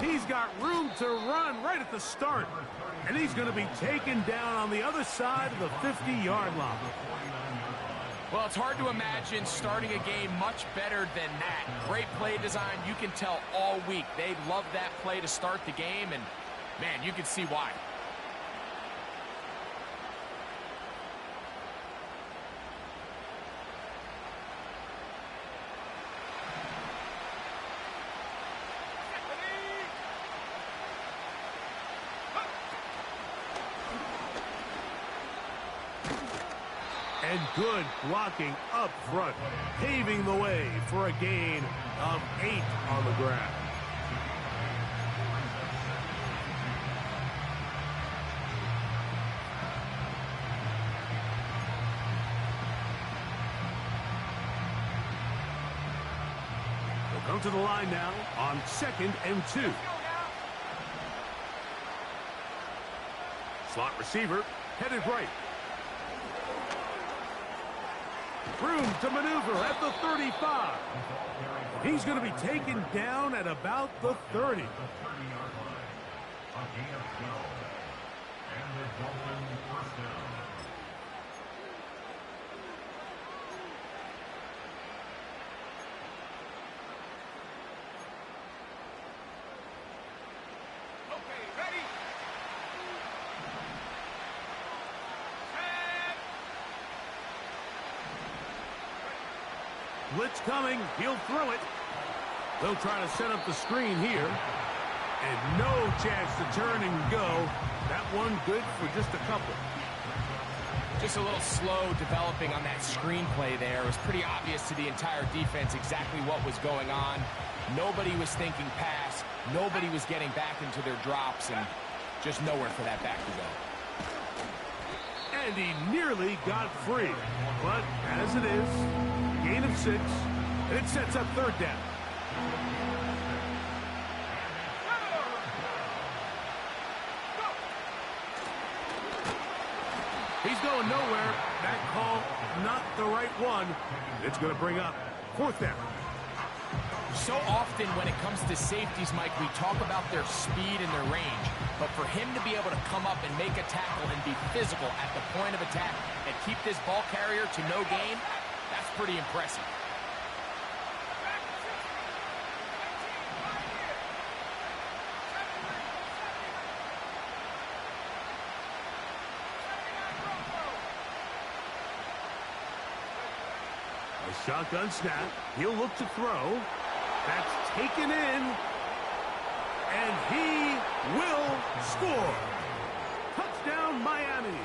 He's got room to run right at the start. And he's going to be taken down on the other side of the 50-yard line. Well, it's hard to imagine starting a game much better than that. Great play design. You can tell all week they love that play to start the game, and, man, you can see why. And good blocking up front, paving the way for a gain of 8 on the ground. They'll come to the line now on 2nd and 2. Slot receiver headed right. Room to maneuver at the 35. He's going to be taken down at about the 30. Blitz coming. He'll throw it. They'll try to set up the screen here. And no chance to turn and go. That one good for just a couple. Just a little slow developing on that screenplay there. It was pretty obvious to the entire defense exactly what was going on. Nobody was thinking pass. Nobody was getting back into their drops, and just nowhere for that back to go. And he nearly got free. But as it is, gain of 6, and it sets up 3rd down. He's going nowhere. That call, not the right one. It's going to bring up 4th down. So often when it comes to safeties, Mike, we talk about their speed and their range. But for him to be able to come up and make a tackle and be physical at the point of attack and keep this ball carrier to no gain, that's pretty impressive. A shotgun snap. He'll look to throw. That's taken in. And he will score. Touchdown, Miami.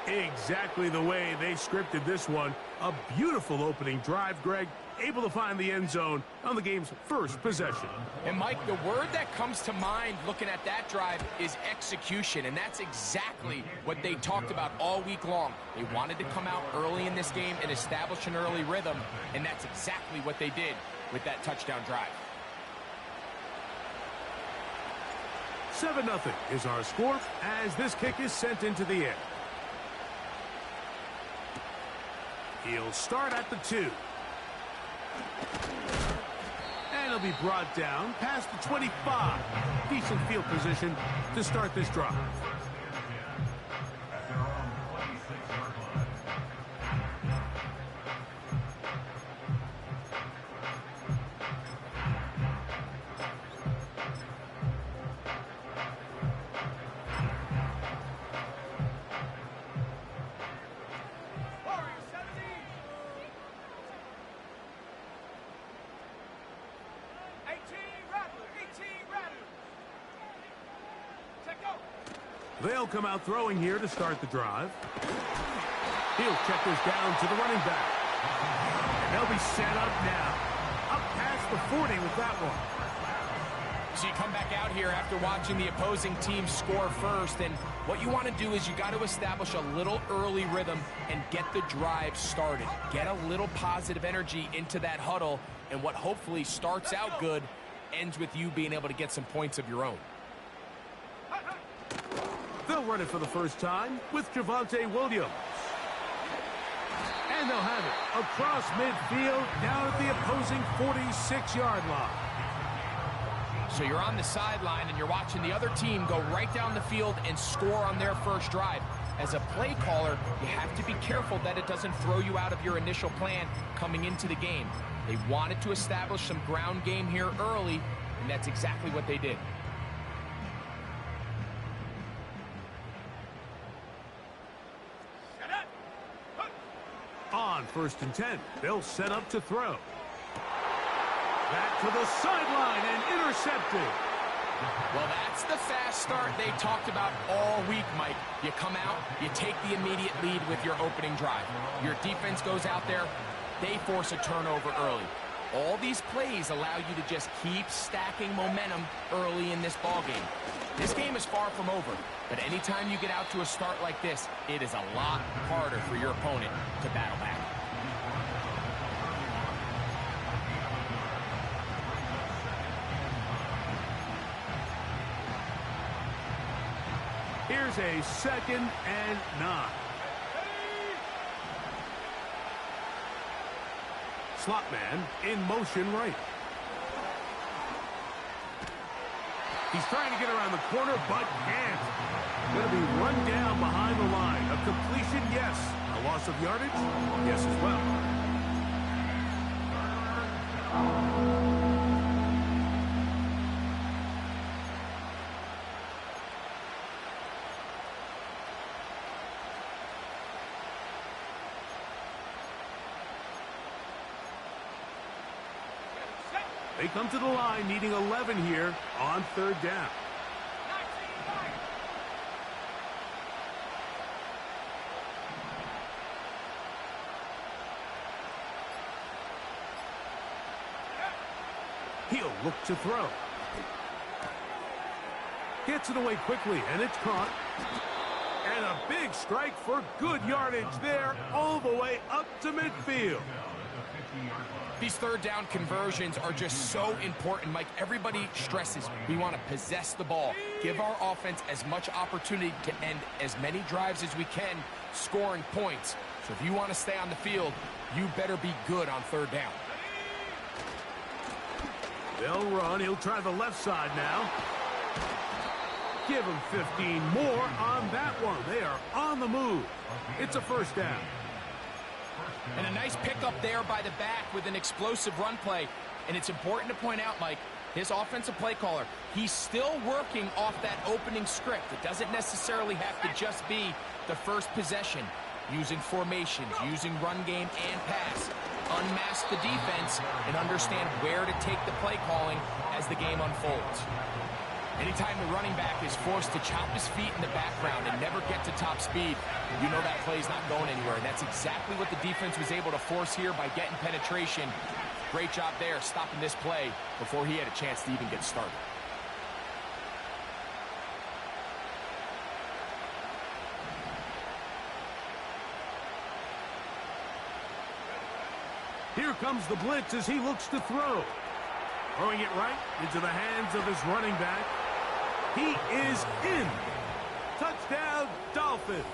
Exactly the way they scripted this one. A beautiful opening drive, Greg. Able to find the end zone on the game's first possession. And, Mike, the word that comes to mind looking at that drive is execution, and that's exactly what they talked about all week long. They wanted to come out early in this game and establish an early rhythm, and that's exactly what they did with that touchdown drive. 7-0 is our score as this kick is sent into the air. He'll start at the 2. And he'll be brought down past the 25. Decent field position to start this drive. They'll come out throwing here to start the drive. He'll check this down to the running back. And they'll be set up now. Up past the 40 with that one. So you come back out here after watching the opposing team score first, and what you want to do is you got to establish a little early rhythm and get the drive started. Get a little positive energy into that huddle, and what hopefully starts out good ends with you being able to get some points of your own. They'll run it for the first time with Javonte Williams. And they'll have it across midfield down at the opposing 46-yard line. So you're on the sideline and you're watching the other team go right down the field and score on their first drive. As a play caller, you have to be careful that it doesn't throw you out of your initial plan coming into the game. They wanted to establish some ground game here early, and that's exactly what they did. On 1st and 10, they'll set up to throw. Back to the sideline and intercepted. Well, that's the fast start they talked about all week, Mike. You come out, you take the immediate lead with your opening drive. Your defense goes out there, they force a turnover early. All these plays allow you to just keep stacking momentum early in this ballgame. This game is far from over, but anytime you get out to a start like this, it is a lot harder for your opponent to battle back. Here's a 2nd and 9. Slot man in motion right. He's trying to get around the corner, but can't. Going to be run down behind the line. A completion, yes. A loss of yardage, yes as well. They come to the line needing 11 here on 3rd down. He'll look to throw. Gets it away quickly, and it's caught. And a big strike for good yardage there all the way up to midfield. These 3rd down conversions are just so important, Mike. Everybody stresses we want to possess the ball, give our offense as much opportunity to end as many drives as we can, scoring points. So if you want to stay on the field, you better be good on 3rd down. They'll run. He'll try the left side now. Give him 15 more on that one. They are on the move. It's a 1st down. And a nice pickup there by the back with an explosive run play. And it's important to point out, Mike, his offensive play caller, he's still working off that opening script. It doesn't necessarily have to just be the first possession. Using formations, using run game and pass. Unmask the defense and understand where to take the play calling as the game unfolds. Anytime the running back is forced to chop his feet in the background and never get to top speed, you know that play's not going anywhere. And that's exactly what the defense was able to force here by getting penetration. Great job there, stopping this play before he had a chance to even get started. Here comes the blitz as he looks to throw. Throwing it right into the hands of his running back. He is in. Touchdown, Dolphins.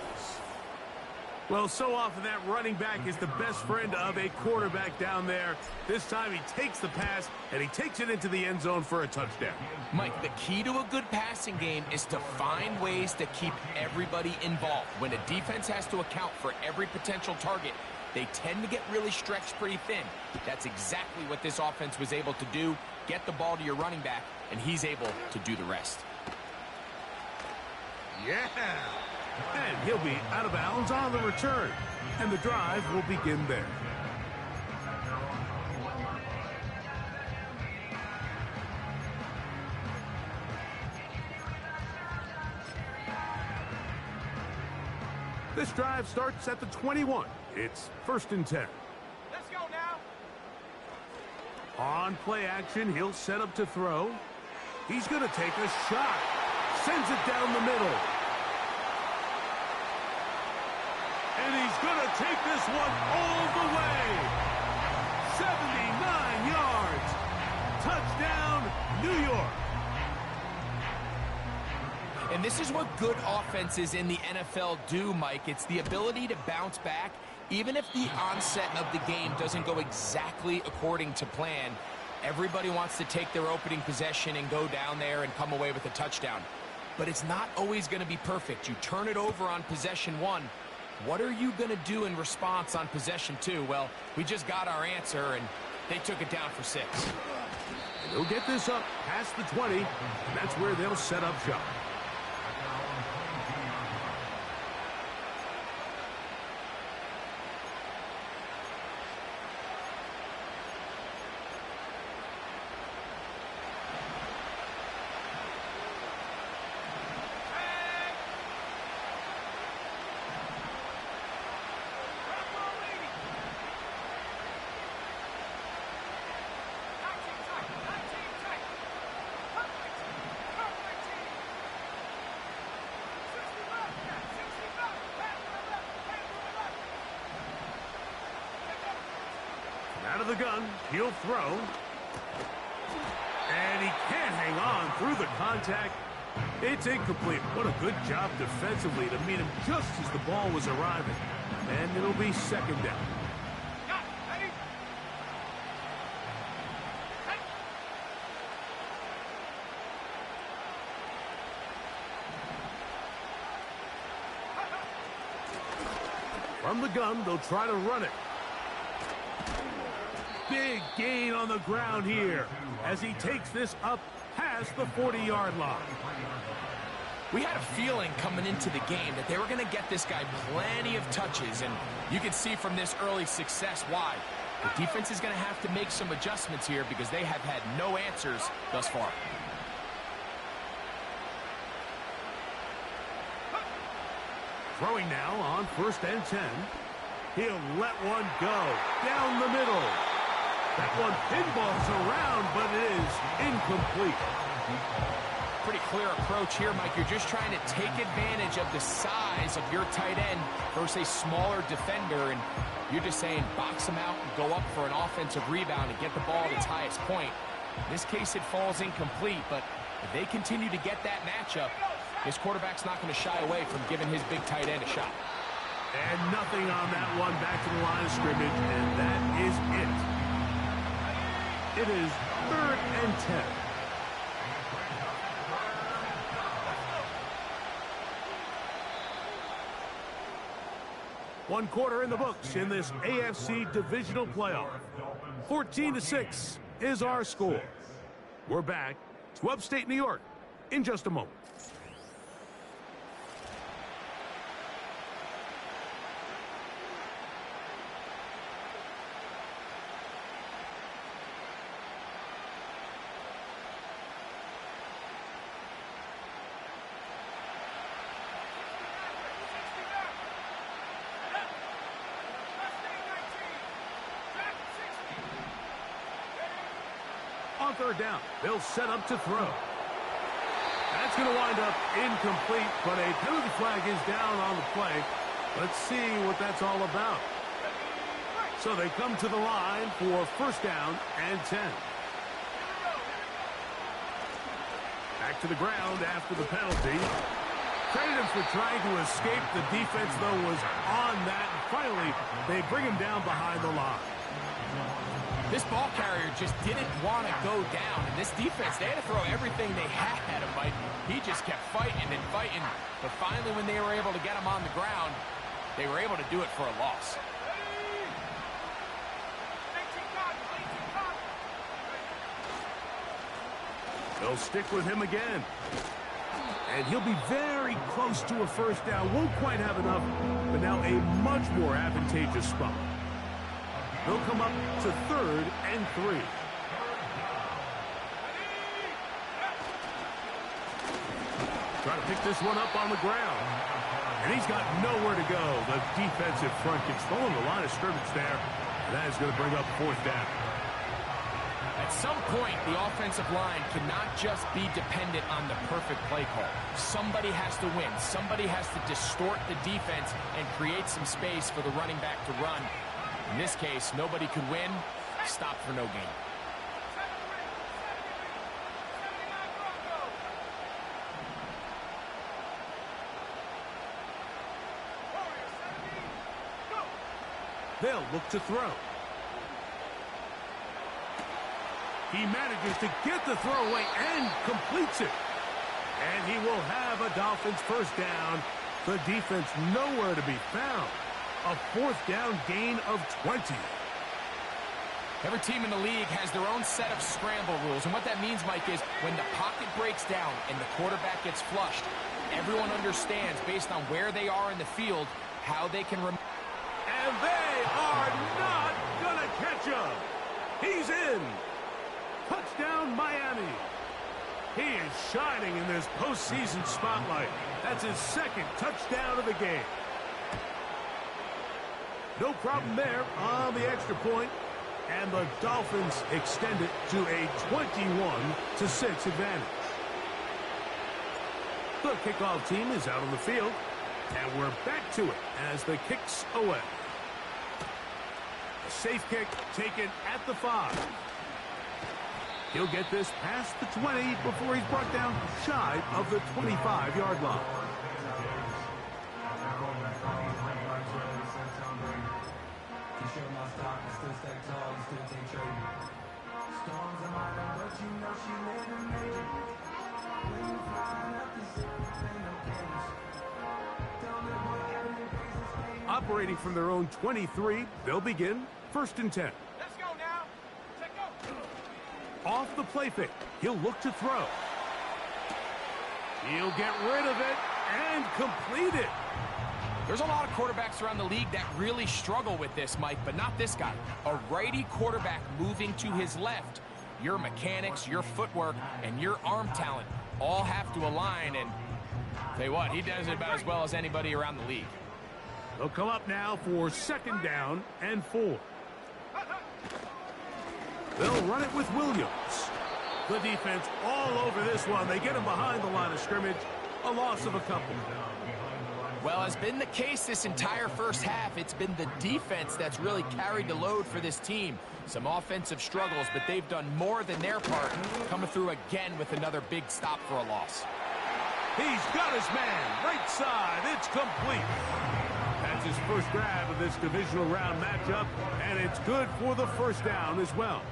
Well, so often that running back is the best friend of a quarterback down there. This time he takes the pass, and he takes it into the end zone for a touchdown. Mike, the key to a good passing game is to find ways to keep everybody involved. When a defense has to account for every potential target, they tend to get really stretched pretty thin. That's exactly what this offense was able to do. Get the ball to your running back, and he's able to do the rest. Yeah. And he'll be out of bounds on the return. And the drive will begin there. This drive starts at the 21. It's 1st and 10. Let's go now. On play action, he'll set up to throw. He's going to take a shot. Sends it down the middle. And he's going to take this one all the way. 79 yards. Touchdown, New York. And this is what good offenses in the NFL do, Mike. It's the ability to bounce back, even if the onset of the game doesn't go exactly according to plan. Everybody wants to take their opening possession and go down there and come away with a touchdown. But it's not always going to be perfect. You turn it over on possession 1. What are you going to do in response on possession 2? Well, we just got our answer, and they took it down for 6. They'll get this up past the 20, and that's where they'll set up shop. Out of the gun, he'll throw. And he can't hang on through the contact. It's incomplete. What a good job defensively to meet him just as the ball was arriving. And it'll be second down. From the gun, they'll try to run it. Big gain on the ground here as he takes this up past the 40-yard line. We had a feeling coming into the game that they were going to get this guy plenty of touches, and you can see from this early success why. The defense is going to have to make some adjustments here because they have had no answers thus far. Throwing now on 1st and 10. He'll let one go down the middle. That one pinballs around, but it is incomplete. Pretty clear approach here, Mike. You're just trying to take advantage of the size of your tight end versus a smaller defender, and you're just saying box him out and go up for an offensive rebound and get the ball at its highest point. In this case, it falls incomplete, but if they continue to get that matchup, his quarterback's not going to shy away from giving his big tight end a shot. And nothing on that one, back to the line of scrimmage, and that is it. It is 3rd and 10. One quarter in the books in this AFC divisional playoff. 14-6 is our score. We're back to upstate New York in just a moment. On 3rd down, they'll set up to throw. That's going to wind up incomplete, but a penalty flag is down on the play. Let's see what that's all about. So they come to the line for 1st down and 10. Back to the ground after the penalty. Credit him for trying to escape. The defense, though, was on that. And finally, they bring him down behind the line. This ball carrier just didn't want to go down. And this defense, they had to throw everything they had at him, Mike. He just kept fighting and fighting. But finally, when they were able to get him on the ground, they were able to do it for a loss. They'll stick with him again. And he'll be very close to a 1st down. Won't quite have enough, but now a much more advantageous spot. They'll come up to 3rd and 3. Try to pick this one up on the ground. And he's got nowhere to go. The defensive front controlling the line of scrimmage there. That is going to bring up 4th down. At some point, the offensive line cannot just be dependent on the perfect play call. Somebody has to win. Somebody has to distort the defense and create some space for the running back to run. In this case, nobody could win. Stop for no gain. They'll look to throw. He manages to get the throw away and completes it. And he will have a Dolphins first down. The defense nowhere to be found. A fourth down gain of 20. Every team in the league has their own set of scramble rules. And what that means, Mike, is when the pocket breaks down and the quarterback gets flushed, everyone understands, based on where they are in the field, how they can... And they are not going to catch him. He's in. Touchdown, Miami. He is shining in this postseason spotlight. That's his second touchdown of the game. No problem there on the extra point. And the Dolphins extend it to a 21-6 advantage. The kickoff team is out on the field. And we're back to it as the kick's away. A safe kick taken at the 5. He'll get this past the 20 before he's brought down shy of the 25-yard line. Operating from their own 23, they'll begin 1st and 10. Let's go now. Let's go. Off the play fake, he'll look to throw. He'll get rid of it and complete it. There's a lot of quarterbacks around the league that really struggle with this, Mike, but not this guy. A righty quarterback moving to his left. Your mechanics, your footwork, and your arm talent all have to align, and tell you what, he does it about as well as anybody around the league. They'll come up now for 2nd down and 4. They'll run it with Williams. The defense all over this one. They get him behind the line of scrimmage. A loss of a couple. Well, as been the case this entire first half, it's been the defense that's really carried the load for this team. Some offensive struggles, but they've done more than their part, coming through again with another big stop for a loss. He's got his man. Right side. It's complete. That's his first grab of this divisional round matchup, and it's good for the first down as well.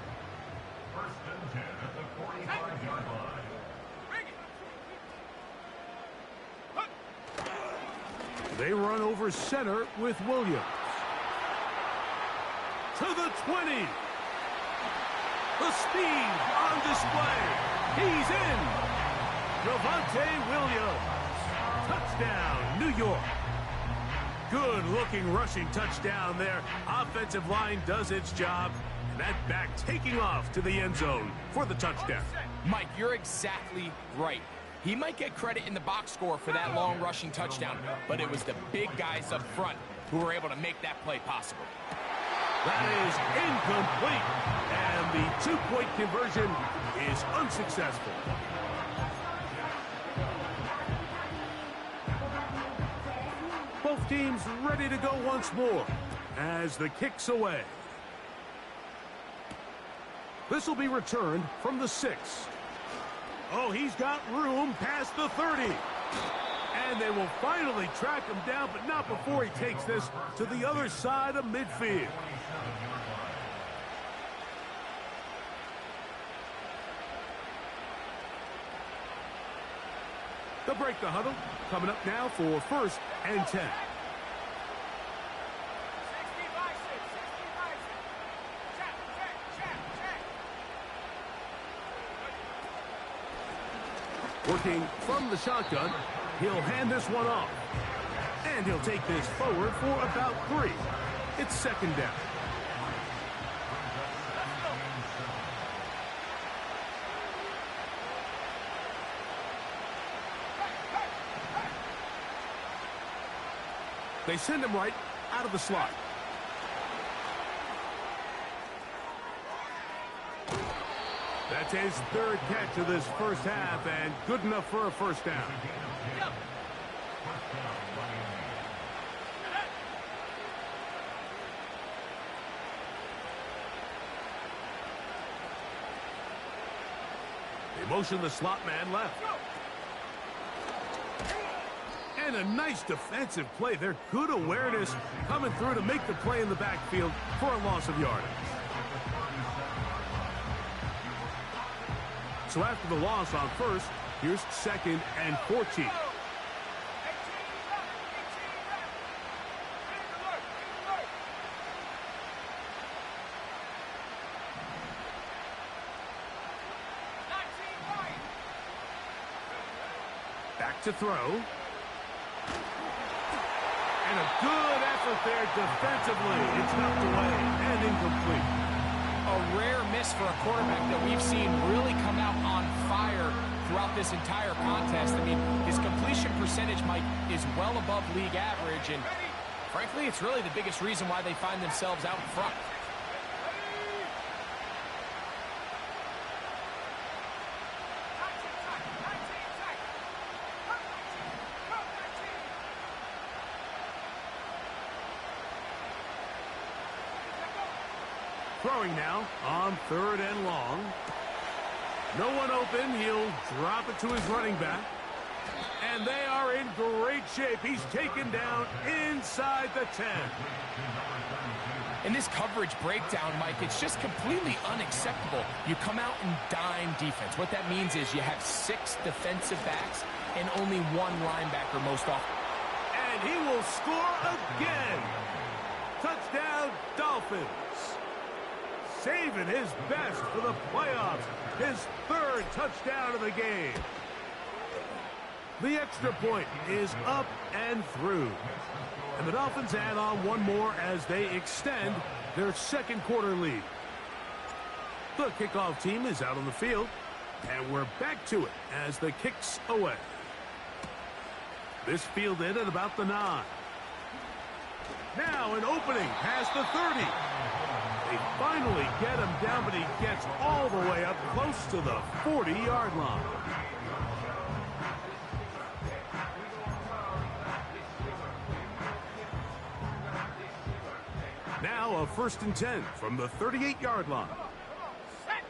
They run over center with Williams. To the 20. The speed on display. He's in. Javonte Williams. Touchdown, New York. Good-looking rushing touchdown there. Offensive line does its job. And that back taking off to the end zone for the touchdown. Mike, you're exactly right. He might get credit in the box score for that long rushing touchdown, but it was the big guys up front who were able to make that play possible. That is incomplete, and the two-point conversion is unsuccessful. Both teams ready to go once more as the kick's away. This will be returned from the 6. Oh, he's got room past the 30. And they will finally track him down, but not before he takes this to the other side of midfield. They'll break the huddle. Coming up now for 1st and 10. Working from the shotgun, he'll hand this one off. And he'll take this forward for about 3. It's 2nd down. They send him right out of the slot. That's his 3rd catch of this first half, and good enough for a first down. They motion the slot man left. And a nice defensive play there. Good awareness coming through to make the play in the backfield for a loss of yardage. So after the loss on first, here's 2nd and 14. Back to throw. And a good effort there defensively. It's knocked away and incomplete. A rare miss for a quarterback that we've seen really come out on fire throughout this entire contest. I mean, his completion percentage, Mike, is well above league average, and frankly, it's really the biggest reason why they find themselves out in front. Throwing now on 3rd and long. No one open. He'll drop it to his running back. And they are in great shape. He's taken down inside the 10. In this coverage breakdown, Mike, it's just completely unacceptable. You come out in dime defense. What that means is you have 6 defensive backs and only 1 linebacker most often. And he will score again. Touchdown, Dolphins. Saving his best for the playoffs. His 3rd touchdown of the game. The extra point is up and through. And the Dolphins add on one more as they extend their 2nd quarter lead. The kickoff team is out on the field. And we're back to it as the kick's away. This fielded at about the 9. Now an opening past the 30. They finally get him down, but he gets all the way up close to the 40-yard line. Now a 1st and 10 from the 38-yard line. Set.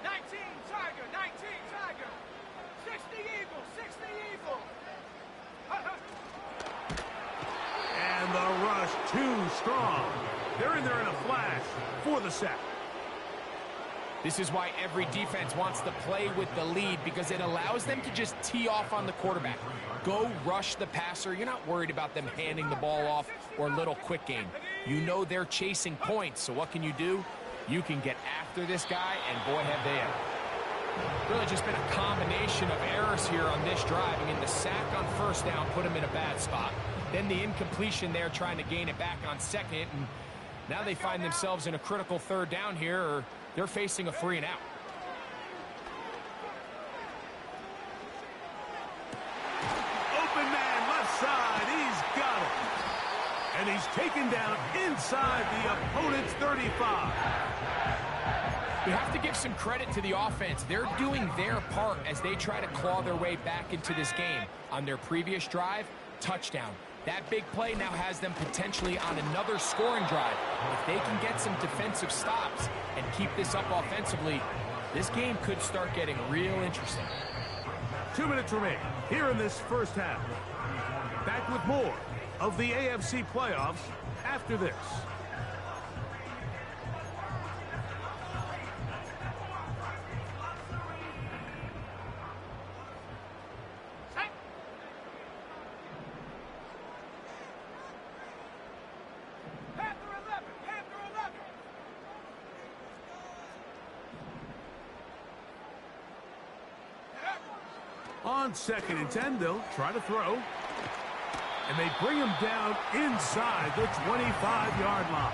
19 Tiger, 19 Tiger. 60 Eagle, 60 Eagle. And the rush too strong. They're in there in a flash for the sack. This is why every defense wants to play with the lead, because it allows them to just tee off on the quarterback. Go rush the passer. You're not worried about them handing the ball off or little quick game. You know they're chasing points, so what can you do? You can get after this guy, and boy, have they ever. Really just been a combination of errors here on this drive. I mean, the sack on 1st down put him in a bad spot. Then the incompletion there trying to gain it back on 2nd, and now they find themselves in a critical 3rd down here, or they're facing a 3 and out. Open man left side. He's got it. And he's taken down inside the opponent's 35. You have to give some credit to the offense. They're doing their part as they try to claw their way back into this game. On their previous drive, touchdown. That big play now has them potentially on another scoring drive. If they can get some defensive stops and keep this up offensively, this game could start getting real interesting. 2 minutes remain here in this 1st half. Back with more of the AFC playoffs after this. On 2nd and 10, they'll try to throw. And they bring him down inside the 25-yard line.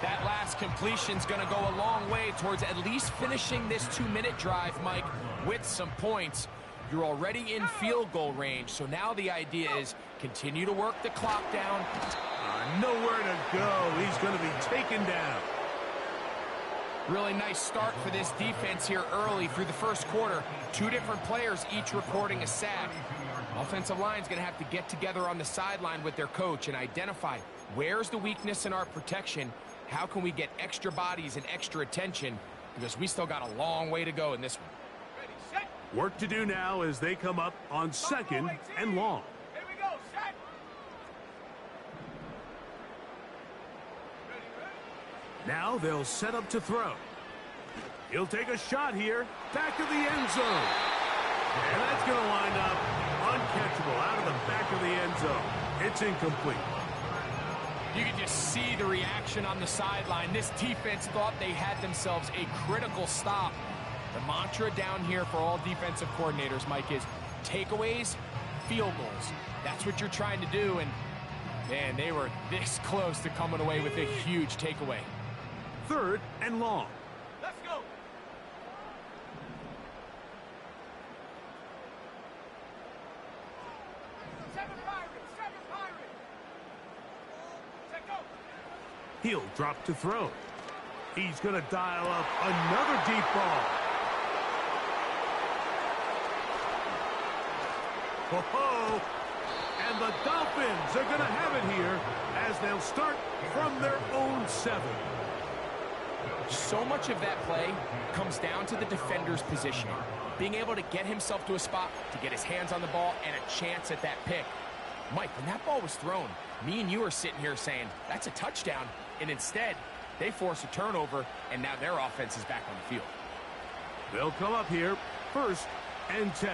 That last completion's going to go a long way towards at least finishing this 2-minute drive, Mike, with some points. You're already in field goal range, so now the idea is continue to work the clock down. Nowhere to go. He's going to be taken down. Really nice start for this defense here early through the 1st quarter. 2 different players each recording a sack. Offensive line's going to have to get together on the sideline with their coach and identify where's the weakness in our protection, how can we get extra bodies and extra attention, because we still got a long way to go in this one. Work to do now as they come up on 2nd and long. Here we go, set. Now they'll set up to throw. He'll take a shot here. Back of the end zone. And that's going to wind up uncatchable out of the back of the end zone. It's incomplete. You can just see the reaction on the sideline. This defense thought they had themselves a critical stop. The mantra down here for all defensive coordinators, Mike, is takeaways, field goals. That's what you're trying to do, and man, they were this close to coming away with a huge takeaway. 3rd and long. Let's go. Seven Pirates. Set go. He'll drop to throw. He's going to dial up another deep ball. Whoa! And the Dolphins are going to have it here as they'll start from their own 7. So much of that play comes down to the defender's positioning. Being able to get himself to a spot, to get his hands on the ball, and a chance at that pick. Mike, when that ball was thrown, me and you are sitting here saying, that's a touchdown. And instead, they force a turnover, and now their offense is back on the field. They'll come up here, 1st and 10.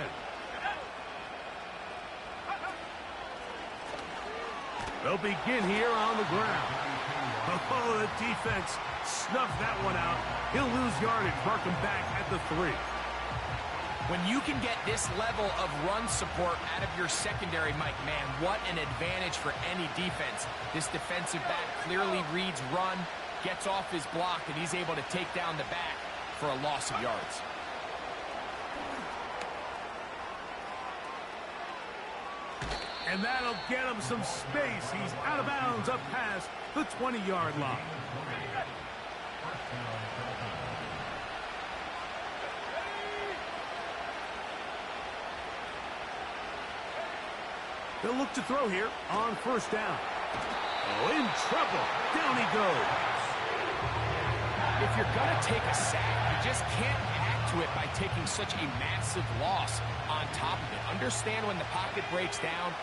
They'll begin here on the ground. Oh, the defense snuffed that one out. He'll lose yardage, mark him back at the 3. When you can get this level of run support out of your secondary, Mike, man, what an advantage for any defense. This defensive back clearly reads run, gets off his block, and he's able to take down the back for a loss of yards. And that'll get him some space. He's out of bounds up past the 20-yard line. They'll look to throw here on 1st down. Oh, in trouble. Down he goes. If you're going to take a sack, you just can't add to it by taking such a massive loss on top of it. Understand when the pocket breaks down,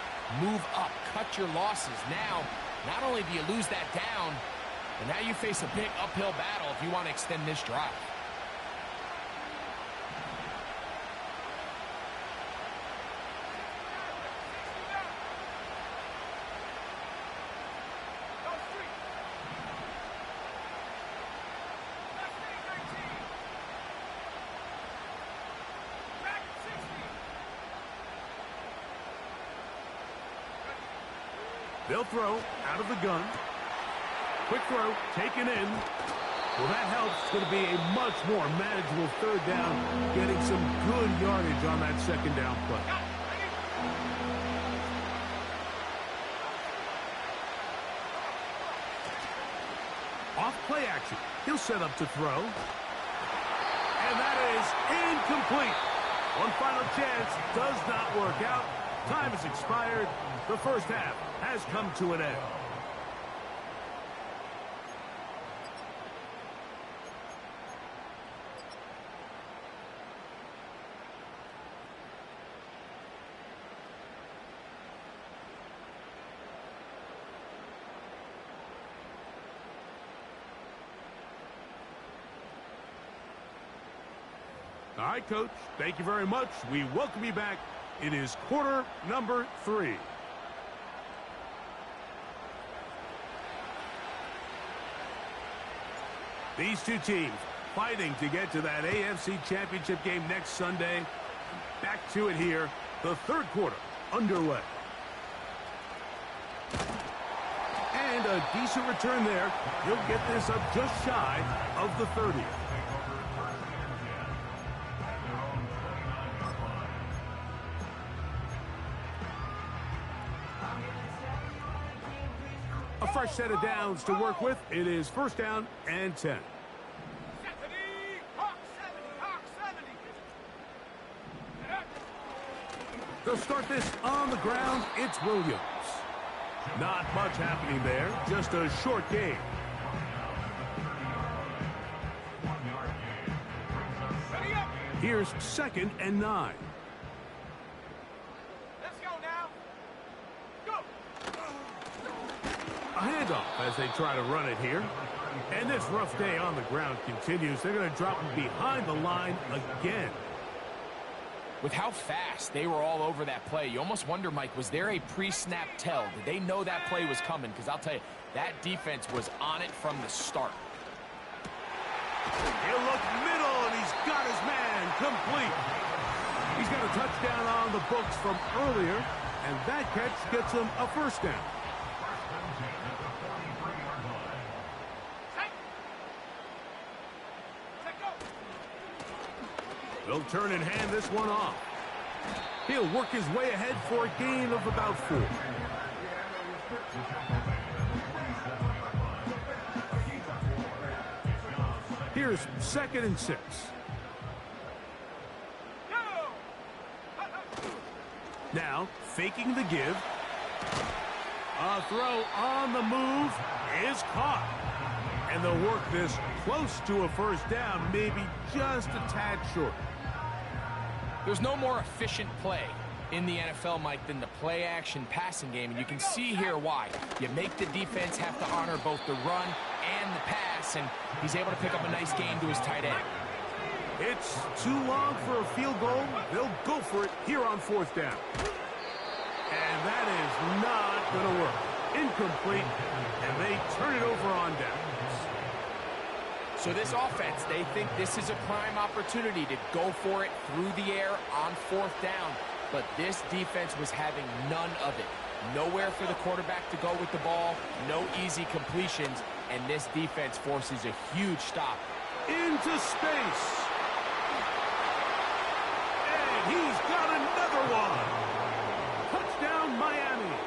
move up, cut your losses. Now, not only do you lose that down, but now you face a big uphill battle if you want to extend this drive. They'll throw out of the gun. Quick throw, taken in. Well, that helps. It's going to be a much more manageable 3rd down, getting some good yardage on that 2nd down play. Off play action. He'll set up to throw. And that is incomplete. One final chance does not work out. Time has expired. The 1st half has come to an end. All right, Coach. Thank you very much. We welcome you back. It is quarter number 3. These two teams fighting to get to that AFC Championship game next Sunday. Back to it here. The 3rd quarter underway. And a decent return there. He'll get this up just shy of the 30. A fresh set of downs to work with. It is 1st down and 10. They'll start this on the ground. It's Williams. Not much happening there. Just a short game. Here's 2nd and 9. Let's go now. Go. A handoff as they try to run it here. And this rough day on the ground continues. They're going to drop him behind the line again. With how fast they were all over that play, you almost wonder, Mike, was there a pre-snap tell? Did they know that play was coming? Because I'll tell you, that defense was on it from the start. He'll look middle, and he's got his man complete. He's got a touchdown on the books from earlier, and that catch gets him a first down. They'll turn and hand this one off. He'll work his way ahead for a gain of about 4. Here's 2nd and 6. Now, faking the give. A throw on the move is caught. And they'll work this close to a first down, maybe just a tad short. There's no more efficient play in the NFL, Mike, than the play-action passing game, and you can see here why. You make the defense have to honor both the run and the pass, and he's able to pick up a nice gain to his tight end. It's too long for a field goal. They'll go for it here on 4th down. And that is not going to work. Incomplete, and they turn it over on down. So this offense, they think this is a prime opportunity to go for it through the air on 4th down. But this defense was having none of it. Nowhere for the quarterback to go with the ball, no easy completions, and this defense forces a huge stop. Into space. And he's got another one. Touchdown, Miami.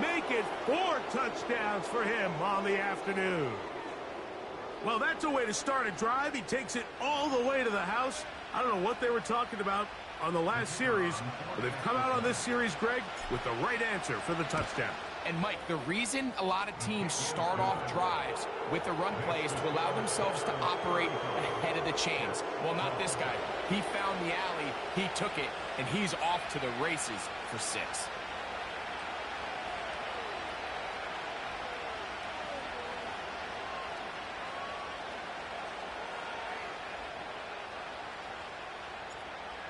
Make it 4 touchdowns for him on the afternoon. Well, that's a way to start a drive. He takes it all the way to the house. I don't know what they were talking about on the last series, but they've come out on this series, Greg, with the right answer for the touchdown. And, Mike, the reason a lot of teams start off drives with a run play is to allow themselves to operate ahead of the chains. Well, not this guy. He found the alley, he took it, and he's off to the races for 6.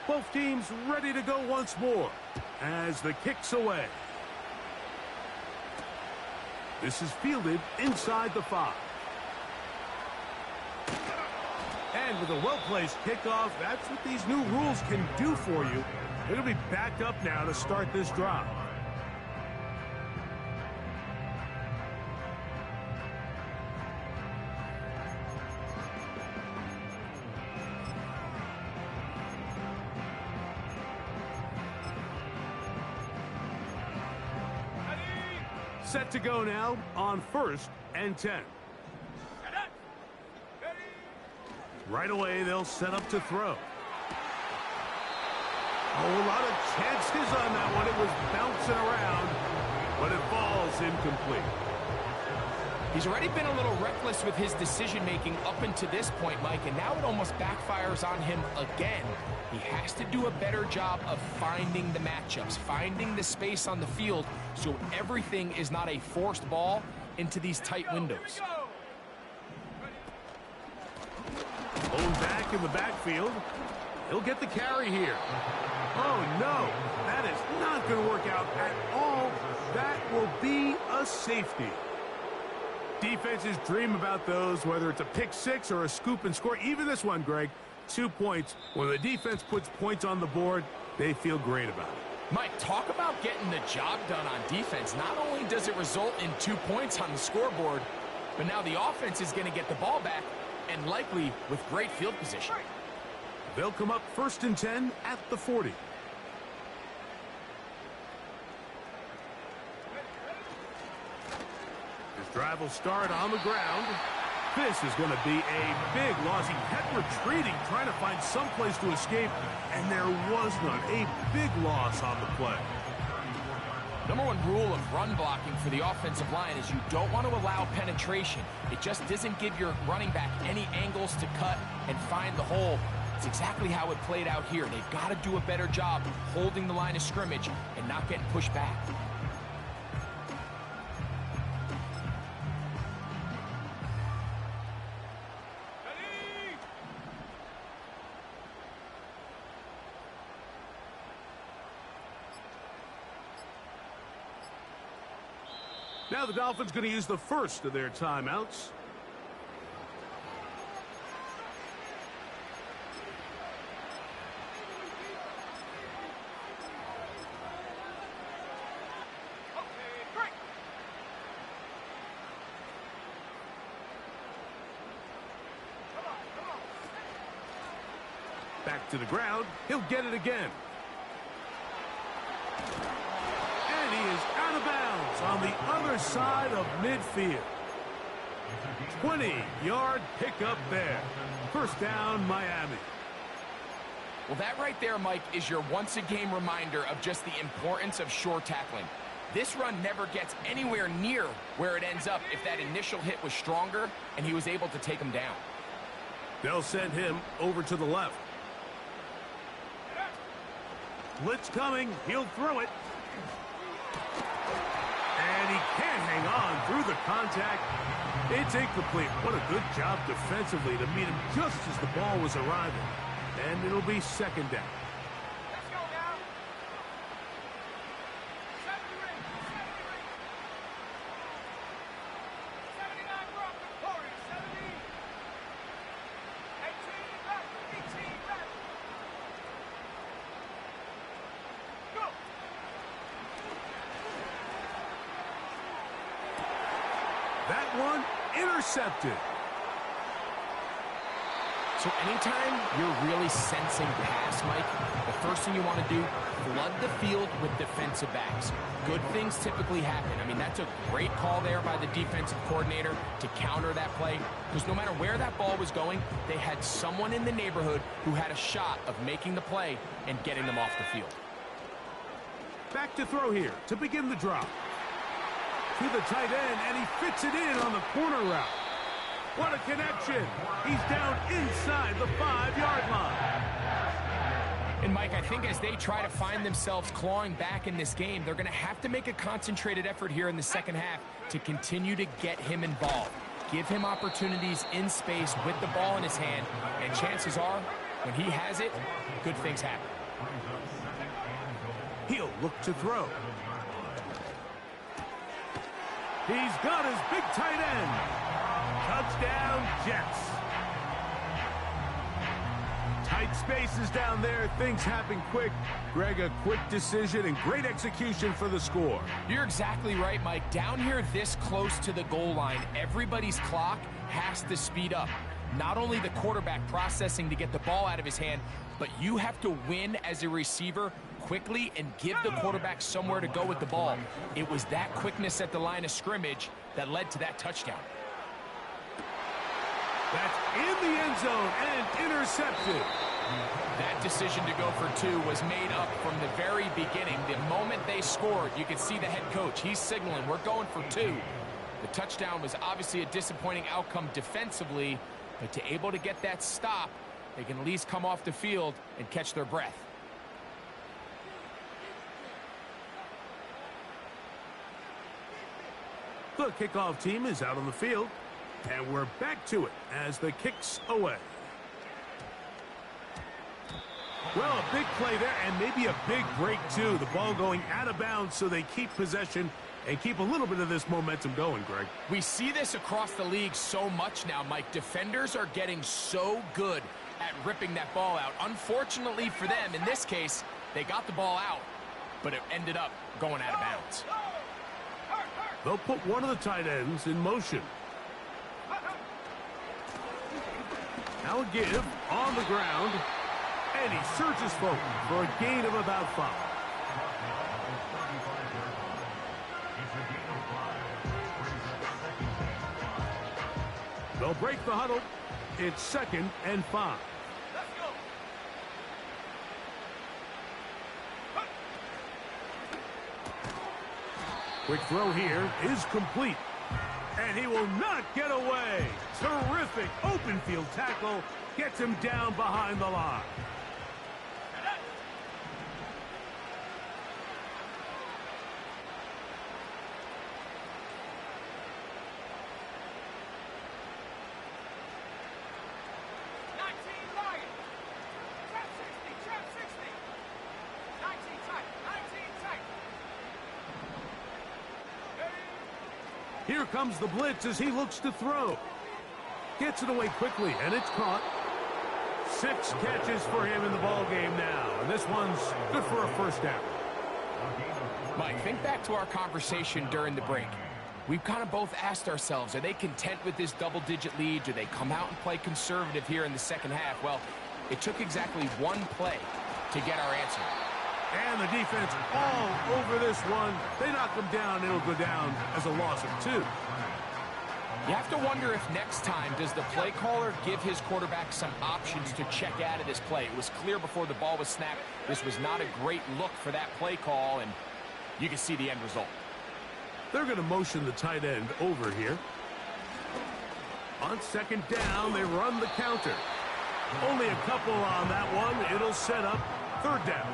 Both teams ready to go once more as the kick's away. This is fielded inside the 5. And with a well-placed kickoff, that's what these new rules can do for you. It'll be backed up now to start this drive. Set to go now on 1st and 10. Right away, they'll set up to throw. Oh, a lot of chances on that one. It was bouncing around, but it falls incomplete. He's already been a little reckless with his decision-making up until this point, Mike, and now it almost backfires on him again. He has to do a better job of finding the matchups, finding the space on the field, so everything is not a forced ball into these tight windows. Pulling back in the backfield. He'll get the carry here. Oh, no. That is not going to work out at all. That will be a safety. Defenses dream about those, whether it's a pick 6 or a scoop and score. Even this one, Greg, 2 points. When the defense puts points on the board, they feel great about it. Mike, talk about getting the job done on defense. Not only does it result in 2 points on the scoreboard, but now the offense is going to get the ball back, and likely with great field position. They'll come up 1st and 10 at the 40. This drive will start on the ground. This is going to be a big loss. He kept retreating, trying to find some place to escape, and there was none. A big loss on the play. Number 1 rule of run blocking for the offensive line is you don't want to allow penetration. It just doesn't give your running back any angles to cut and find the hole. It's exactly how it played out here. They've got to do a better job holding the line of scrimmage and not getting pushed back. Now the Dolphins going to use the first of their timeouts. Back to the ground. He'll get it again. And he is out of bounds on the other side of midfield. 20-yard pickup there. First down, Miami. Well, that right there, Mike, is your once-a-game reminder of just the importance of short tackling. This run never gets anywhere near where it ends up if that initial hit was stronger and he was able to take him down. They'll send him over to the left. Blitz coming. He'll throw it. And he can't hang on through the contact. It's incomplete. What a good job defensively to meet him just as the ball was arriving. And it'll be second down. Let's go now. 70 rings. 79 Brock, victorious. 70. 18 left. 18 left. Go. That one intercepted. So anytime you're really sensing pass, Mike, the first thing you want to do, flood the field with defensive backs. Good things typically happen. I mean, that's a great call there by the defensive coordinator to counter that play, because no matter where that ball was going, they had someone in the neighborhood who had a shot of making the play and getting them off the field. Back to throw here to begin the drop. To the tight end, and he fits it in on the corner route. What a connection. He's down inside the 5-yard line. And, Mike, I think as they try to find themselves clawing back in this game, they're going to have to make a concentrated effort here in the second half to continue to get him involved. Give him opportunities in space with the ball in his hand, and chances are, when he has it, good things happen. He'll look to throw. He's got his big tight end. Touchdown, Jets. Tight spaces down there. Things happen quick. Greg, a quick decision and great execution for the score. You're exactly right, Mike. Down here this close to the goal line, everybody's clock has to speed up. Not only the quarterback processing to get the ball out of his hand, but you have to win as a receiver quickly and give the quarterback somewhere to go with the ball. It was that quickness at the line of scrimmage that led to that touchdown. That's in the end zone and intercepted. That decision to go for two was made up from the very beginning. The moment they scored, you could see the head coach. He's signaling, we're going for two. The touchdown was obviously a disappointing outcome defensively, but to able to get that stop, they can at least come off the field and catch their breath. The kickoff team is out on the field, and we're back to it as the kick's away. Well, a big play there, and maybe a big break, too. The ball going out of bounds so they keep possession and keep a little bit of this momentum going, Greg. We see this across the league so much now, Mike. Defenders are getting so good at ripping that ball out. Unfortunately for them, in this case, they got the ball out, but it ended up going out of bounds. They'll put one of the tight ends in motion. Now a give on the ground, and he surges forward for a gain of about 5. They'll break the huddle. It's 2nd and 5. Let's go. Quick throw here is complete. And he will not get away. Terrific open field tackle. Gets him down behind the line. Here comes the blitz as he looks to throw. Gets it away quickly, and it's caught. 6 catches for him in the ball game now, and this one's good for a first down. Mike, think back to our conversation during the break. We've kind of both asked ourselves, are they content with this double-digit lead? Do they come out and play conservative here in the second half? Well, it took exactly 1 play to get our answer. And the defense all over this one. They knock him down. It'll go down as a loss of 2. You have to wonder if next time, does the play caller give his quarterback some options to check out of this play? It was clear before the ball was snapped. This was not a great look for that play call, and you can see the end result. They're going to motion the tight end over here. On second down, they run the counter. Only a couple on that one. It'll set up third down.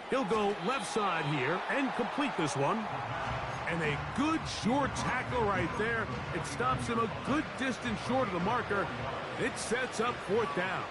He'll go left side here and complete this one. And a good short tackle right there. It stops him a good distance short of the marker. It sets up fourth down.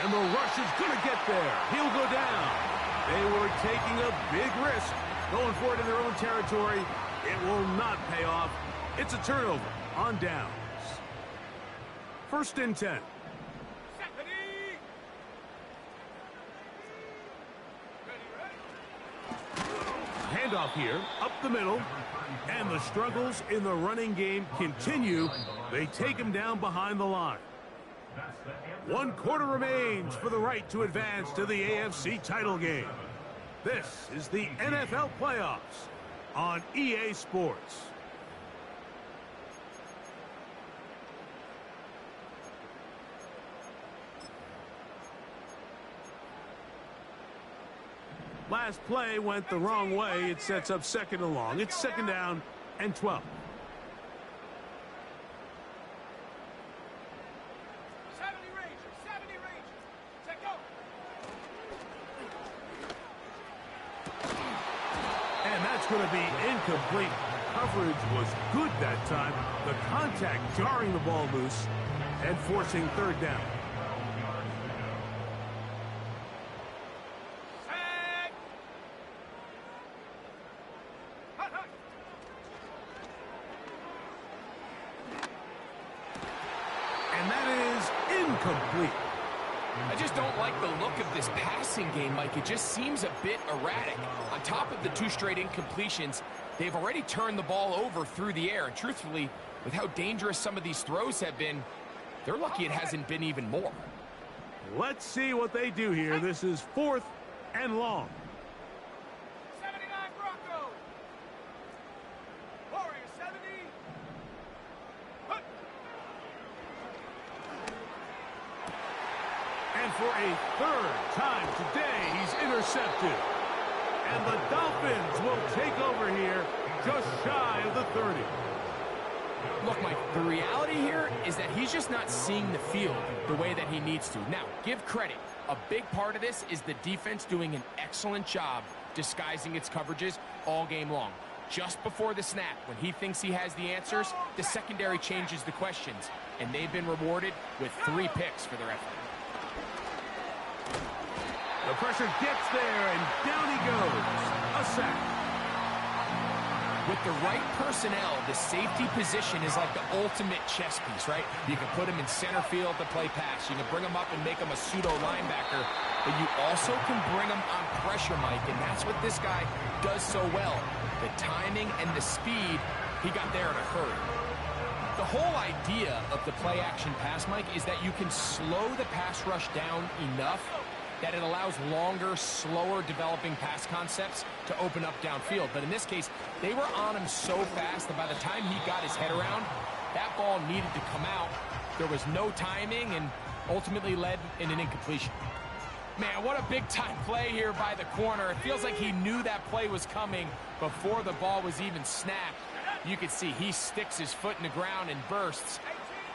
And the rush is going to get there. He'll go down. They were taking a big risk going for it in their own territory. It will not pay off. It's a turnover on downs. First and 10. Handoff here, up the middle. And the struggles in the running game continue. They take him down behind the line. 1 quarter remains for the right to advance to the AFC title game. This is the NFL playoffs on EA Sports. Last play went the wrong way. It sets up second and long. It's second down and 12. Going to be incomplete. Coverage was good that time. The contact jarring the ball loose and forcing third down. And that is incomplete. I just don't like the look of this passing game, Mike. It just seems a bit erratic. On top of the 2 straight incompletions, they've already turned the ball over through the air. And truthfully, with how dangerous some of these throws have been, they're lucky it hasn't been even more. Let's see what they do here. This is 4th and long. 79 Broncos. Warriors 70. And for a 3rd time today, he's intercepted. And the Dolphins will take over here just shy of the 30. Look, Mike, the reality here is that he's just not seeing the field the way that he needs to. Now, give credit. A big part of this is the defense doing an excellent job disguising its coverages all game long. Just before the snap, when he thinks he has the answers, the secondary changes the questions. And they've been rewarded with 3 picks for their effort. The pressure gets there, and down he goes. A sack. With the right personnel, the safety position is like the ultimate chess piece, right? You can put him in center field to play pass. You can bring him up and make him a pseudo linebacker, but you also can bring him on pressure, Mike, and that's what this guy does so well. The timing and the speed, he got there in a hurry. The whole idea of the play-action pass, Mike, is that you can slow the pass rush down enough that it allows longer, slower developing pass concepts to open up downfield. But in this case, they were on him so fast that by the time he got his head around, that ball needed to come out. There was no timing and ultimately led in an incompletion. Man, what a big-time play here by the corner. It feels like he knew that play was coming before the ball was even snapped. You can see he sticks his foot in the ground and bursts.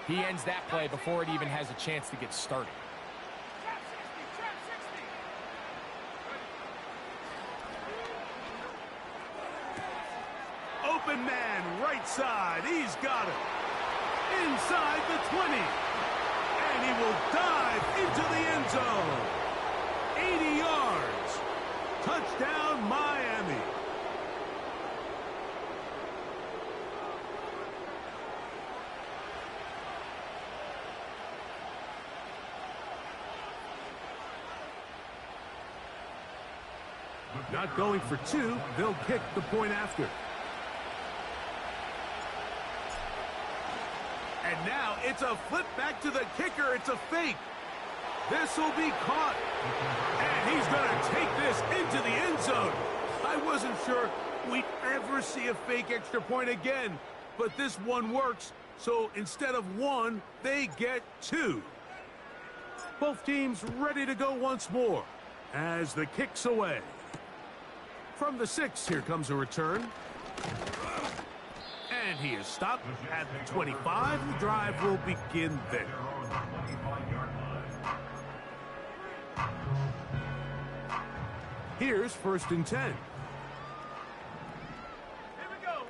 He ends that play before it even has a chance to get started. Open man, right side. He's got it. Inside the 20. And he will dive into the end zone. 80 yards. Touchdown, Miami. Not going for two. They'll kick the point after. And now it's a flip back to the kicker. It's a fake. This will be caught. And he's going to take this into the end zone. I wasn't sure we'd ever see a fake extra point again. But this one works. So instead of one, they get two. Both teams ready to go once more as the kick's away. From the 6, here comes a return. And he is stopped at the 25. The drive will begin there. Here's 1st and 10. Here we go.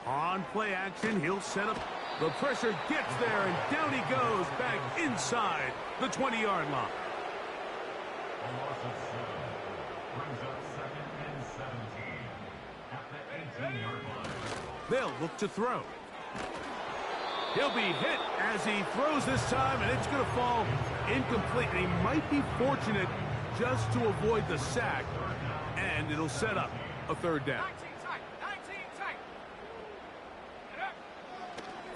On play action, he'll set up. The pressure gets there, and down he goes back inside the 20-yard line. A loss of 7 brings up 2nd and 17 at the 18-yard line. They'll look to throw. He'll be hit as he throws this time, and it's going to fall incomplete. And he might be fortunate just to avoid the sack, and it'll set up a 3rd down. 19 tight.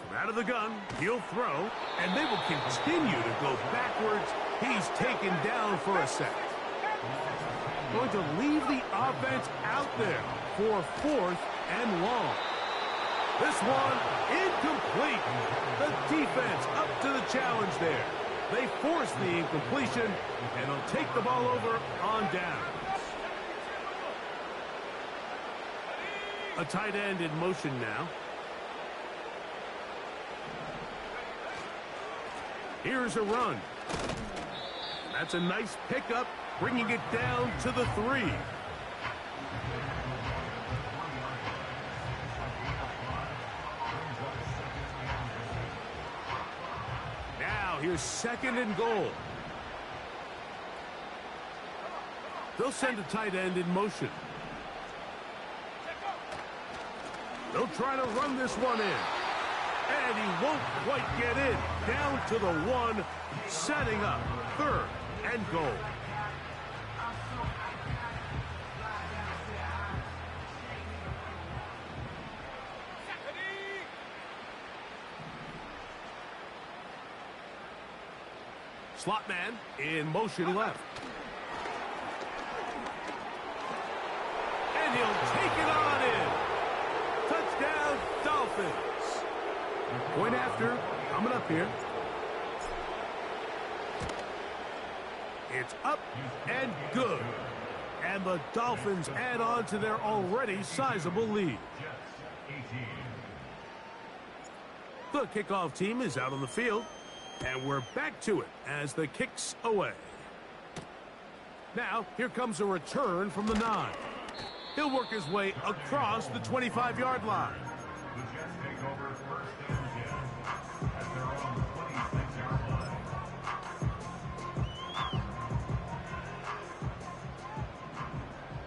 From out of the gun, he'll throw, and they will continue to go backwards. He's taken down for a sack. Going to leave the offense out there for 4th and long. This one incomplete. The defense up to the challenge there. They force the incompletion, and they'll take the ball over on downs. A tight end in motion now. Here's a run. That's a nice pickup, bringing it down to the 3. Now here's 2nd and goal. They'll send a tight end in motion. They'll try to run this one in. And he won't quite get in. Down to the 1, setting up 3rd and goal. Slot man in motion left. And he'll take it on in. Touchdown, Dolphins. Point after, coming up here. It's up and good. And the Dolphins add on to their already sizable lead. The kickoff team is out on the field. And we're back to it as the kick's away. Now, here comes a return from the 9. He'll work his way across the 25-yard line. The Jets take over 1st and 10 at their own 26-yard line.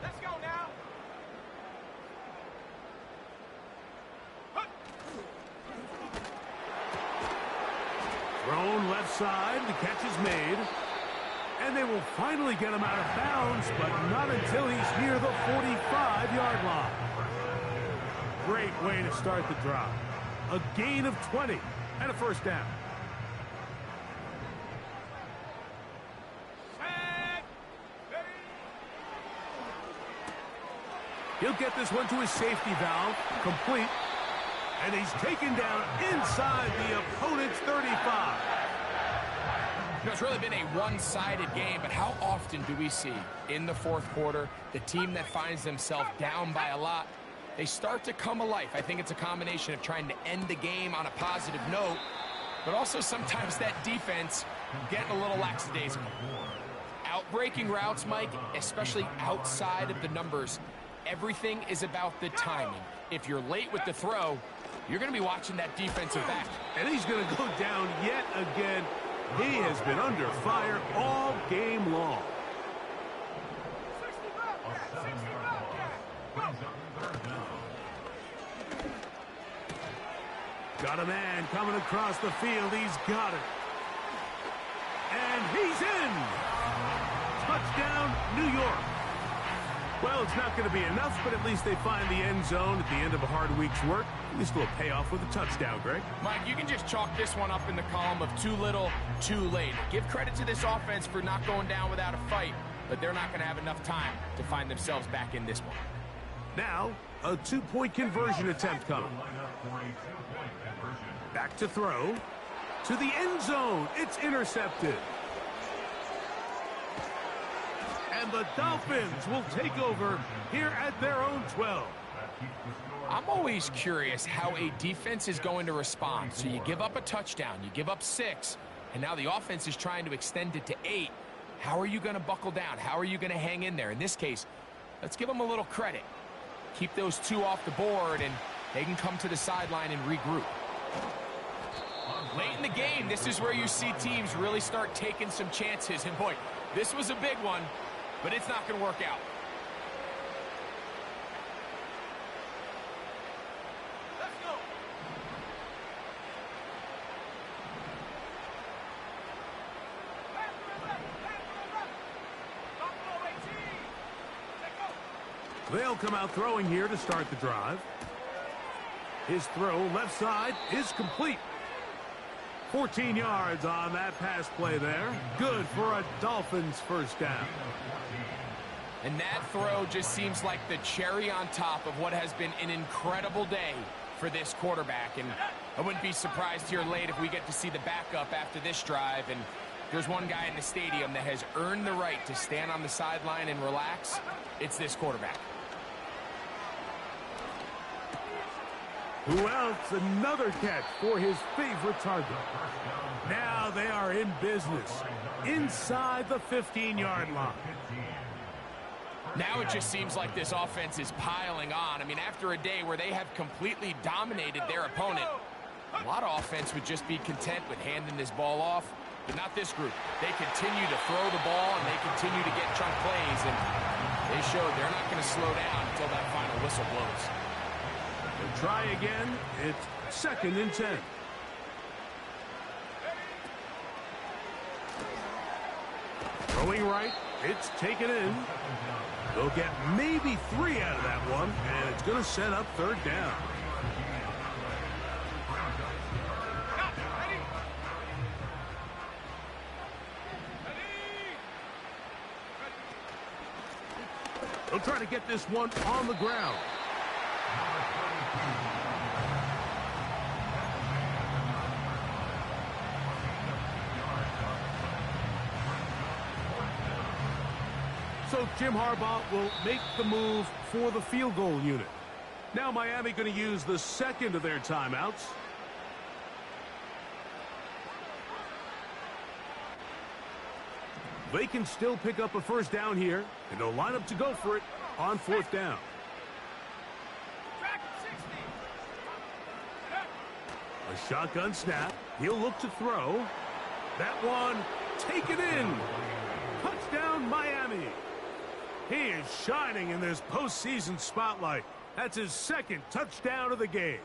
Let's go now. Thrown left side. The catch is made. And they will finally get him out of bounds, but not until he's near the 45-yard line. Great way to start the drive. A gain of 20 and a first down. He'll get this one to his safety valve, complete, and he's taken down inside the opponent's 35. You know, it's really been a one-sided game, but how often do we see in the fourth quarter the team that finds themselves down by a lot, they start to come alive? I think it's a combination of trying to end the game on a positive note, but also sometimes that defense getting a little lackadaisical. Outbreaking routes, Mike, especially outside of the numbers, everything is about the timing. If you're late with the throw, you're going to be watching that defensive back. And he's going to go down yet again. He has been under fire all game long. Got a man coming across the field. He's got it. And he's in. Touchdown, New York. Well, it's not going to be enough, but at least they find the end zone at the end of a hard week's work. At least a little payoff with a touchdown, Greg. Mike, you can just chalk this one up in the column of too little, too late. Give credit to this offense for not going down without a fight, but they're not going to have enough time to find themselves back in this one. Now, a two-point conversion attempt coming. Back to throw. To the end zone. It's intercepted. And the Dolphins will take over here at their own 12. I'm always curious how a defense is going to respond. So you give up a touchdown, you give up 6, and now the offense is trying to extend it to 8. How are you going to buckle down? How are you going to hang in there? In this case, let's give them a little credit. Keep those 2 off the board, and they can come to the sideline and regroup. Late in the game, this is where you see teams really start taking some chances. And boy, this was a big one, but it's not going to work out. Let's go. They'll come out throwing here to start the drive. His throw left side is complete. 14 yards on that pass play there. Good for a Dolphins first down. And that throw just seems like the cherry on top of what has been an incredible day for this quarterback. And I wouldn't be surprised here late if we get to see the backup after this drive. And there's one guy in the stadium that has earned the right to stand on the sideline and relax. It's this quarterback. Who else? Another catch for his favorite target. Now they are in business inside the 15-yard line. Now it just seems like this offense is piling on. I mean, after a day where they have completely dominated their opponent, a lot of offense would just be content with handing this ball off, but not this group. They continue to throw the ball, and they continue to get chunk plays, and they showed they're not going to slow down until that final whistle blows. They'll try again. It's 2nd and 10. Throwing right. It's taken in. They'll get maybe 3 out of that one, and it's going to set up 3rd down. They'll try to get this one on the ground. So Jim Harbaugh will make the move for the field goal unit. Now Miami going to use the 2nd of their timeouts. They can still pick up a first down here, and they'll line up to go for it on 4th down. A shotgun snap. He'll look to throw. That one taken in. Touchdown, Miami. He is shining in this postseason spotlight. That's his 2nd touchdown of the game.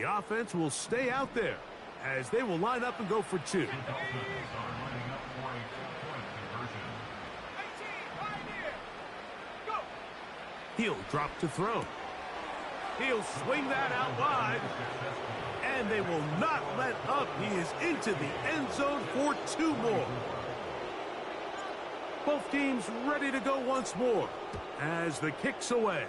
The offense will stay out there as they will line up and go for two. The Dolphins are lining up for a two-point conversion. 18, right here. Go. He'll drop to throw. He'll swing that out wide. And they will not let up. He is into the end zone for two more. Both teams ready to go once more as the kick's away.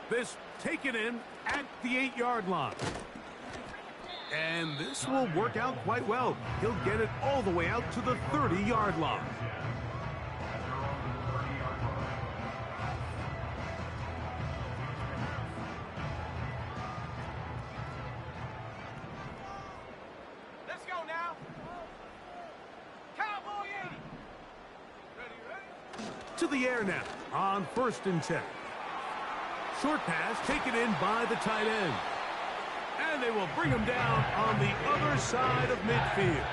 This taken in at the 8-yard line. And this will work out quite well. He'll get it all the way out to the 30-yard line. Let's go now. Cowboy 80. Ready? To the air now on 1st and 10. Short pass taken in by the tight end. And they will bring him down on the other side of midfield.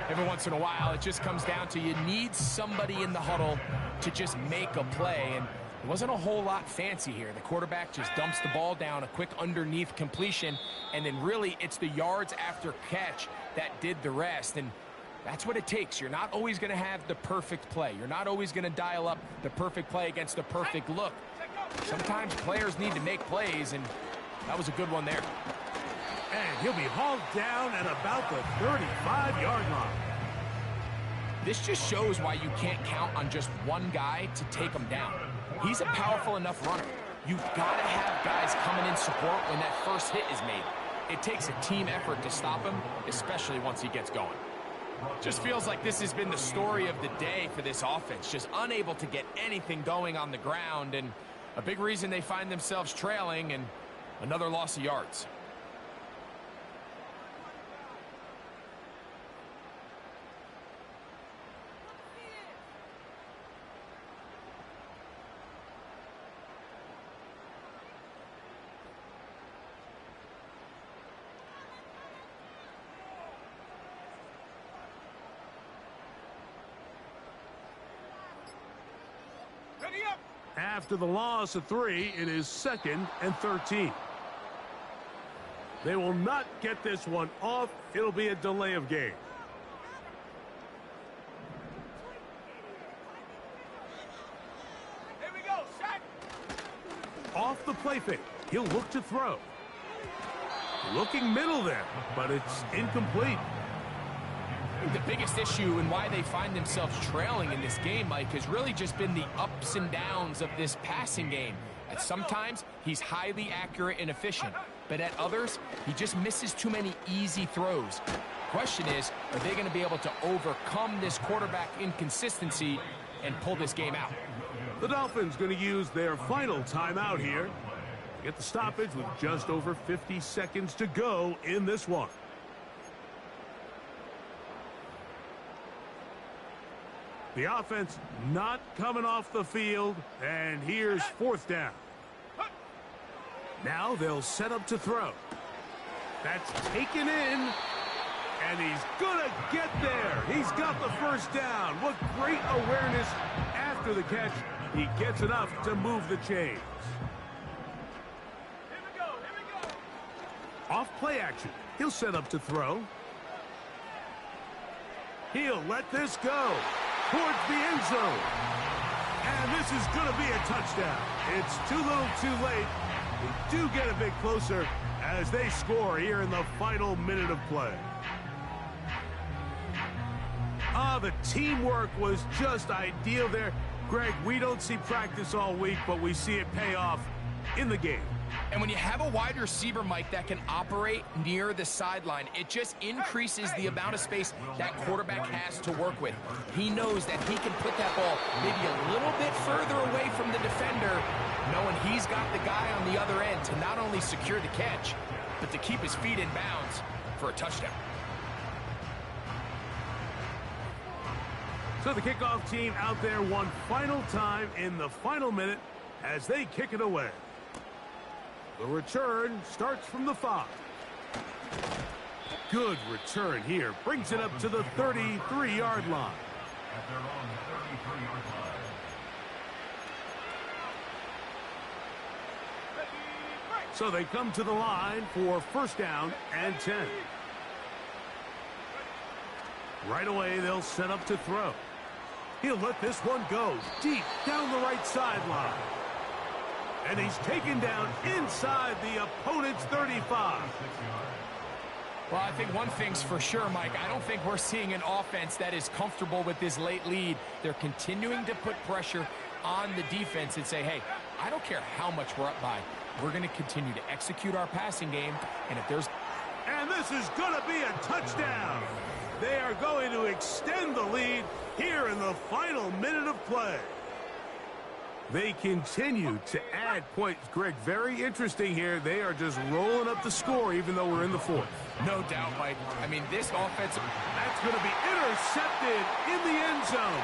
Every once in a while, it just comes down to you need somebody in the huddle to just make a play. And it wasn't a whole lot fancy here. The quarterback just dumps the ball down, a quick underneath completion, and then really it's the yards after catch that did the rest. And that's what it takes. You're not always going to have the perfect play. You're not always going to dial up the perfect play against the perfect look. Sometimes players need to make plays, and that was a good one there. And he'll be hauled down at about the 35-yard line. This just shows why you can't count on just one guy to take him down. He's a powerful enough runner. You've got to have guys coming in support when that first hit is made. It takes a team effort to stop him, especially once he gets going. Just feels like this has been the story of the day for this offense. Just unable to get anything going on the ground, and a big reason they find themselves trailing and another loss of yards. Ready up. After the loss of 3, it is 2nd and 13. They will not get this one off. It'll be a delay of game. Here we go. Set. Off the play fake. He'll look to throw. Looking middle there, but it's incomplete. I think the biggest issue and why they find themselves trailing in this game, Mike, has really just been the ups and downs of this passing game. At sometimes, he's highly accurate and efficient, but at others, he just misses too many easy throws. Question is, are they going to be able to overcome this quarterback inconsistency and pull this game out? The Dolphins going to use their final timeout here. Get the stoppage with just over 50 seconds to go in this one. The offense not coming off the field, and here's 4th down. Now they'll set up to throw. That's taken in, and he's gonna get there. He's got the first down. What great awareness after the catch. He gets enough to move the chains. Here we go. Here we go. Off play action. He'll set up to throw. He'll let this go towards the end zone. And this is going to be a touchdown. It's too little too late. They do get a bit closer as they score here in the final minute of play. The teamwork was just ideal there. Greg, we don't see practice all week, but we see it pay off in the game. And when you have a wide receiver, Mike, that can operate near the sideline, it just increases the amount of space that quarterback has to work with. He knows that he can put that ball maybe a little bit further away from the defender, knowing he's got the guy on the other end to not only secure the catch, but to keep his feet in bounds for a touchdown. So the kickoff team out there one final time in the final minute as they kick it away. The return starts from the 5. Good return here. Brings it up to the 33-yard line. At their own 33-yard line. So they come to the line for first down and 10. Right away, they'll set up to throw. He'll let this one go deep down the right sideline. And he's taken down inside the opponent's 35. Well, I think one thing's for sure, Mike. I don't think we're seeing an offense that is comfortable with this late lead. They're continuing to put pressure on the defense and say, hey, I don't care how much we're up by. We're going to continue to execute our passing game, and if there's... And this is going to be a touchdown. They are going to extend the lead here in the final minute of play. They continue to add points, Greg. Very interesting here. They are just rolling up the score even though we're in the fourth. No doubt, Mike. I mean, this offensive... That's going to be intercepted in the end zone.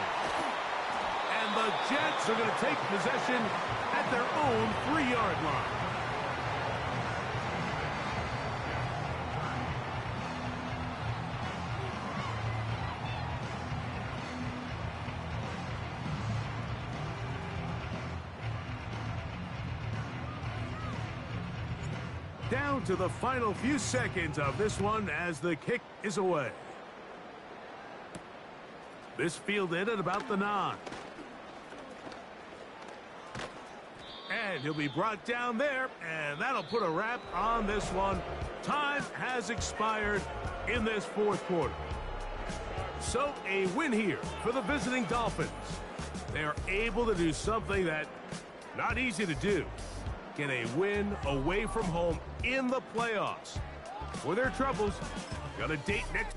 And the Jets are going to take possession at their own 3-yard line. Down to the final few seconds of this one as the kick is away. This fielded at about the 9. And he'll be brought down there, and that'll put a wrap on this one. Time has expired in this fourth quarter. So a win here for the visiting Dolphins. They are able to do something that not easy to do. Get a win away from home in the playoffs. For their troubles, got a date next.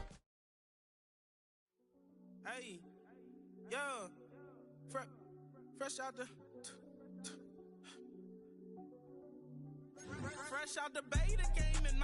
Hey, yo, fresh out the fresh out the beta game and